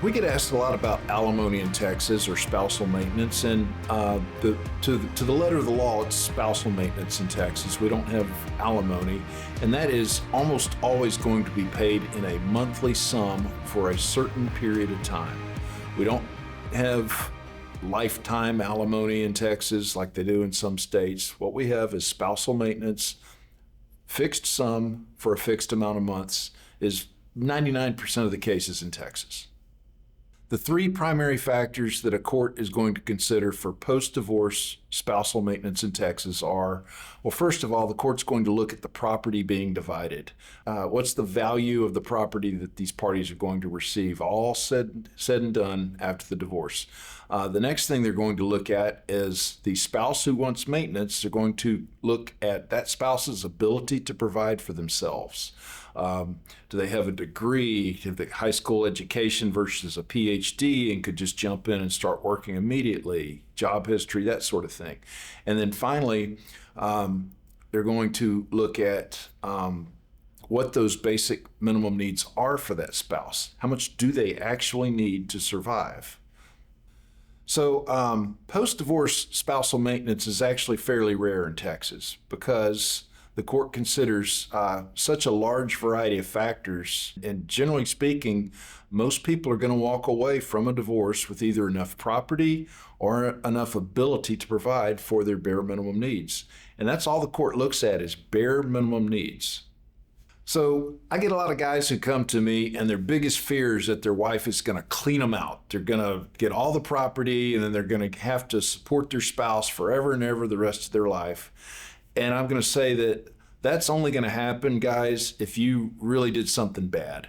We get asked a lot about alimony in Texas or spousal maintenance, and to the letter of the law, it's spousal maintenance in Texas. We don't have alimony, and that is almost always going to be paid in a monthly sum for a certain period of time. We don't have lifetime alimony in Texas like they do in some states. What we have is spousal maintenance, fixed sum for a fixed amount of months, is 99% of the cases in Texas. The three primary factors that a court is going to consider for post-divorce spousal maintenance in Texas are, well, first of all, the court's going to look at the property being divided. What's the value of the property that these parties are going to receive, all said and done after the divorce. The next thing they're going to look at is the spouse who wants maintenance. They're going to look at that spouse's ability to provide for themselves. Do they have a degree, have a high school education versus a PhD and could just jump in and start working immediately, job history, that sort of thing. And then finally, they're going to look at what those basic minimum needs are for that spouse. How much do they actually need to survive? So post-divorce spousal maintenance is actually fairly rare in Texas because the court considers such a large variety of factors, and generally speaking, most people are going to walk away from a divorce with either enough property or enough ability to provide for their bare minimum needs. And that's all the court looks at is bare minimum needs. So I get a lot of guys who come to me and their biggest fear is that their wife is going to clean them out. They're going to get all the property and then they're going to have to support their spouse forever and ever the rest of their life. And I'm going to say that that's only going to happen, guys, if you really did something bad.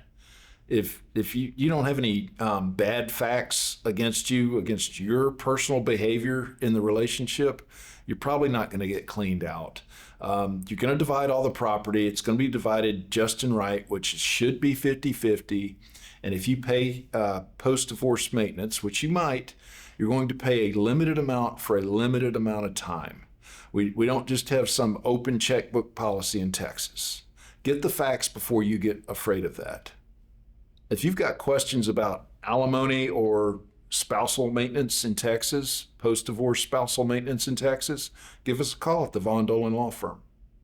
If you don't have any bad facts against you, against your personal behavior in the relationship, you're probably not going to get cleaned out. You're going to divide all the property. It's going to be divided just and right, which should be 50-50. And if you pay post-divorce maintenance, which you might, you're going to pay a limited amount for a limited amount of time. We don't just have some open checkbook policy in Texas. Get the facts before you get afraid of that. If you've got questions about alimony or spousal maintenance in Texas, post-divorce spousal maintenance in Texas, give us a call at the Dohlen Law Firm.